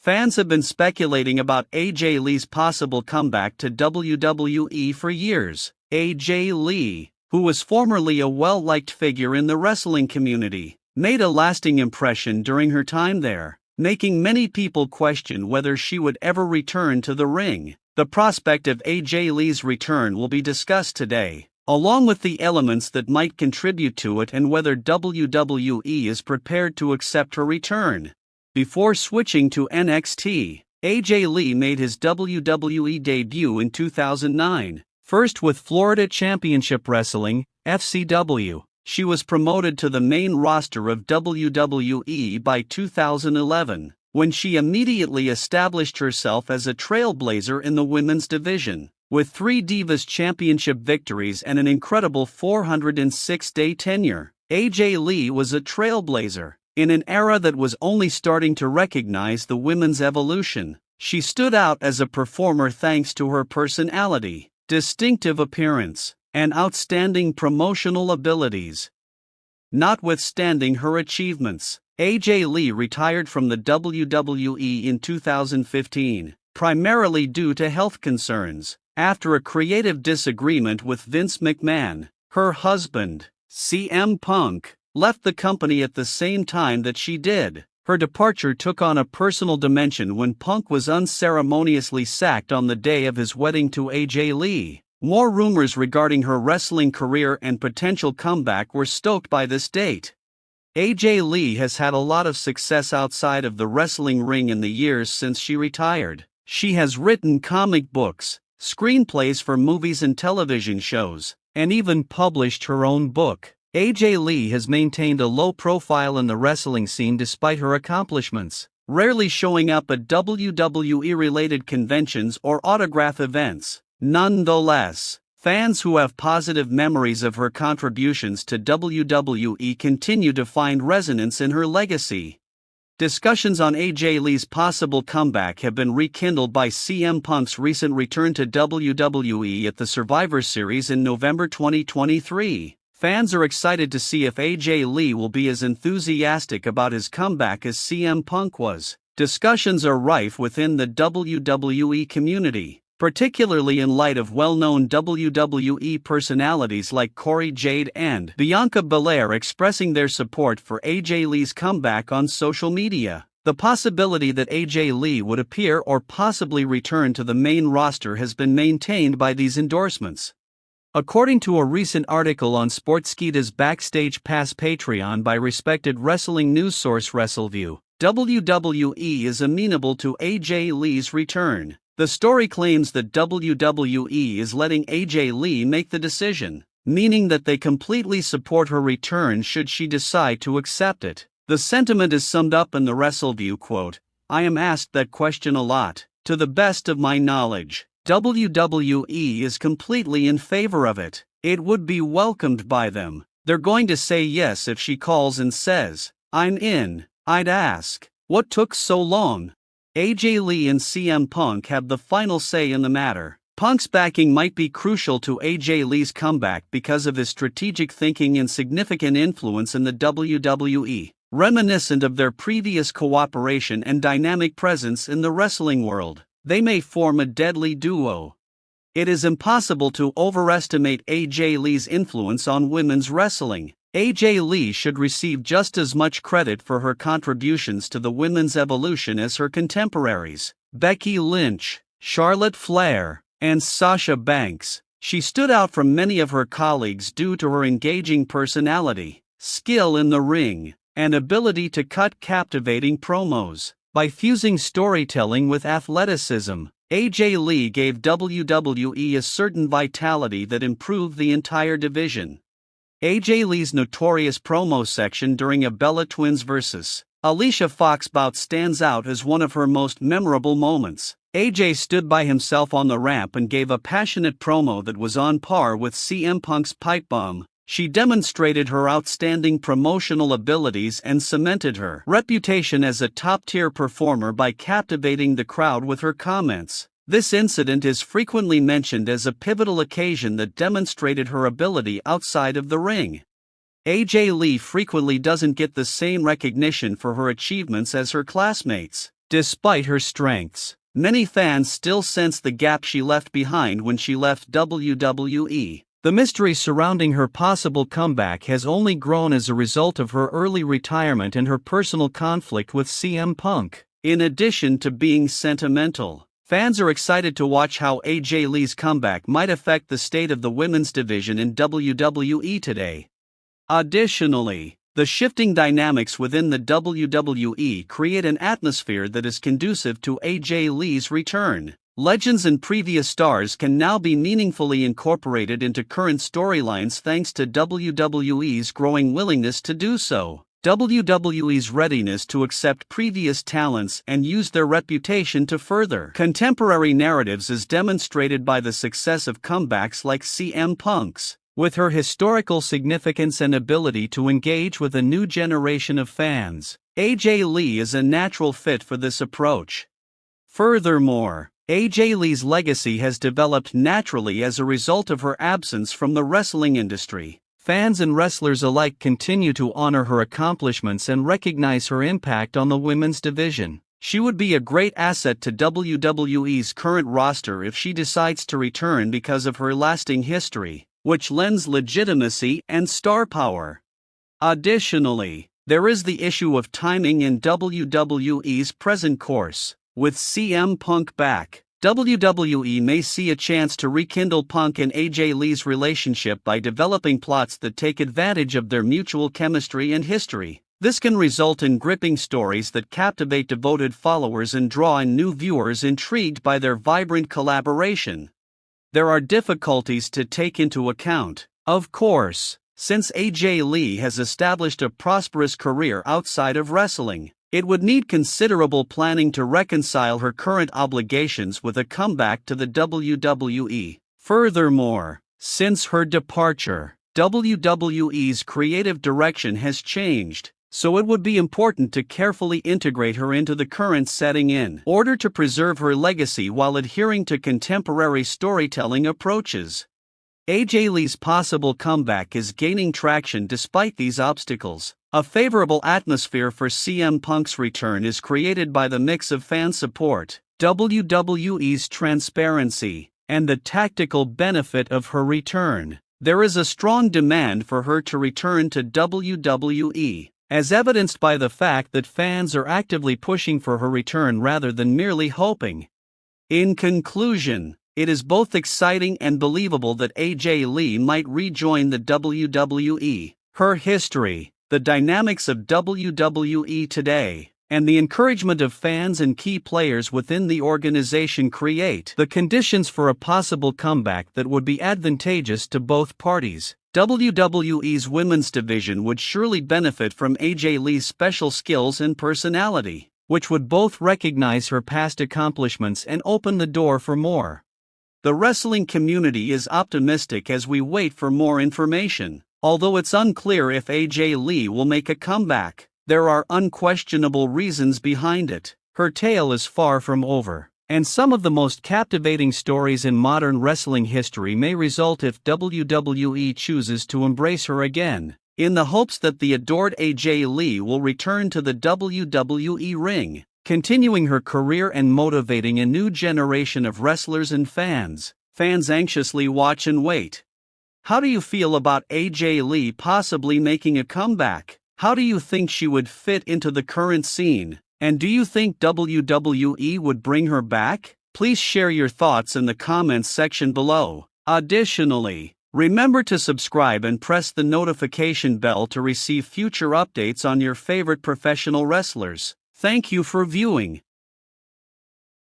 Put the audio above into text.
Fans have been speculating about AJ Lee's possible comeback to WWE for years. AJ Lee, who was formerly a well-liked figure in the wrestling community, made a lasting impression during her time there, making many people question whether she would ever return to the ring. The prospect of AJ Lee's return will be discussed today, along with the elements that might contribute to it and whether WWE is prepared to accept her return. Before switching to NXT, AJ Lee made his WWE debut in 2009, first with Florida Championship Wrestling, FCW. She was promoted to the main roster of WWE by 2011, when she immediately established herself as a trailblazer in the women's division. With 3 Divas Championship victories and an incredible 406-day tenure, AJ Lee was a trailblazer. In an era that was only starting to recognize the women's evolution, she stood out as a performer thanks to her personality, distinctive appearance, and outstanding promotional abilities. Notwithstanding her achievements, AJ Lee retired from the WWE in 2015, primarily due to health concerns, after a creative disagreement with Vince McMahon. Her husband, CM Punk, left the company at the same time that she did. Her departure took on a personal dimension when Punk was unceremoniously sacked on the day of his wedding to AJ Lee. More rumors regarding her wrestling career and potential comeback were stoked by this date. AJ Lee has had a lot of success outside of the wrestling ring in the years since she retired. She has written comic books, screenplays for movies and television shows, and even published her own book. AJ Lee has maintained a low profile in the wrestling scene despite her accomplishments, rarely showing up at WWE-related conventions or autograph events. Nonetheless, fans who have positive memories of her contributions to WWE continue to find resonance in her legacy. Discussions on AJ Lee's possible comeback have been rekindled by CM Punk's recent return to WWE at the Survivor Series in November 2023. Fans are excited to see if AJ Lee will be as enthusiastic about his comeback as CM Punk was. Discussions are rife within the WWE community, particularly in light of well-known WWE personalities like Corey Jade and Bianca Belair expressing their support for AJ Lee's comeback on social media. The possibility that AJ Lee would appear or possibly return to the main roster has been maintained by these endorsements. According to a recent article on Sportskeeda's Backstage Pass Patreon by respected wrestling news source WrestleView, WWE is amenable to AJ Lee's return. The story claims that WWE is letting AJ Lee make the decision, meaning that they completely support her return should she decide to accept it. The sentiment is summed up in the WrestleView quote, "I am asked that question a lot. To the best of my knowledge, WWE is completely in favor of it. It would be welcomed by them. They're going to say yes if she calls and says, 'I'm in.' I'd ask, what took so long?" AJ Lee and CM Punk have the final say in the matter. Punk's backing might be crucial to AJ Lee's comeback because of his strategic thinking and significant influence in the WWE, reminiscent of their previous cooperation and dynamic presence in the wrestling world. They may form a deadly duo. It is impossible to overestimate AJ Lee's influence on women's wrestling. AJ Lee should receive just as much credit for her contributions to the women's evolution as her contemporaries, Becky Lynch, Charlotte Flair, and Sasha Banks. She stood out from many of her colleagues due to her engaging personality, skill in the ring, and ability to cut captivating promos. By fusing storytelling with athleticism, AJ Lee gave WWE a certain vitality that improved the entire division. AJ Lee's notorious promo section during a Bella Twins vs. Alicia Fox bout stands out as one of her most memorable moments. AJ stood by himself on the ramp and gave a passionate promo that was on par with CM Punk's pipe bomb. She demonstrated her outstanding promotional abilities and cemented her reputation as a top-tier performer by captivating the crowd with her comments. This incident is frequently mentioned as a pivotal occasion that demonstrated her ability outside of the ring. AJ Lee frequently doesn't get the same recognition for her achievements as her classmates. Despite her strengths, many fans still sense the gap she left behind when she left WWE. The mystery surrounding her possible comeback has only grown as a result of her early retirement and her personal conflict with CM Punk. In addition to being sentimental, fans are excited to watch how AJ Lee's comeback might affect the state of the women's division in WWE today. Additionally, the shifting dynamics within the WWE create an atmosphere that is conducive to AJ Lee's return. Legends and previous stars can now be meaningfully incorporated into current storylines thanks to WWE's growing willingness to do so. WWE's readiness to accept previous talents and use their reputation to further contemporary narratives is demonstrated by the success of comebacks like CM Punk's. With her historical significance and ability to engage with a new generation of fans, AJ Lee is a natural fit for this approach. Furthermore, AJ Lee's legacy has developed naturally as a result of her absence from the wrestling industry. Fans and wrestlers alike continue to honor her accomplishments and recognize her impact on the women's division. She would be a great asset to WWE's current roster if she decides to return because of her lasting history, which lends legitimacy and star power. Additionally, there is the issue of timing in WWE's present course. With CM Punk back, WWE may see a chance to rekindle Punk and AJ Lee's relationship by developing plots that take advantage of their mutual chemistry and history. This can result in gripping stories that captivate devoted followers and draw in new viewers intrigued by their vibrant collaboration. There are difficulties to take into account, of course, since AJ Lee has established a prosperous career outside of wrestling. It would need considerable planning to reconcile her current obligations with a comeback to the WWE. Furthermore, since her departure, WWE's creative direction has changed, so it would be important to carefully integrate her into the current setting in order to preserve her legacy while adhering to contemporary storytelling approaches. AJ Lee's possible comeback is gaining traction despite these obstacles. A favorable atmosphere for CM Punk's return is created by the mix of fan support, WWE's transparency, and the tactical benefit of her return. There is a strong demand for her to return to WWE, as evidenced by the fact that fans are actively pushing for her return rather than merely hoping. In conclusion, it is both exciting and believable that AJ Lee might rejoin the WWE. Her history, the dynamics of WWE today, and the encouragement of fans and key players within the organization create the conditions for a possible comeback that would be advantageous to both parties. WWE's women's division would surely benefit from AJ Lee's special skills and personality, which would both recognize her past accomplishments and open the door for more. The wrestling community is optimistic as we wait for more information. Although it's unclear if AJ Lee will make a comeback, there are unquestionable reasons behind it. Her tale is far from over, and some of the most captivating stories in modern wrestling history may result if WWE chooses to embrace her again, in the hopes that the adored AJ Lee will return to the WWE ring, continuing her career and motivating a new generation of wrestlers and fans. Fans anxiously watch and wait. How do you feel about AJ Lee possibly making a comeback? How do you think she would fit into the current scene? And do you think WWE would bring her back? Please share your thoughts in the comments section below. Additionally, remember to subscribe and press the notification bell to receive future updates on your favorite professional wrestlers. Thank you for viewing.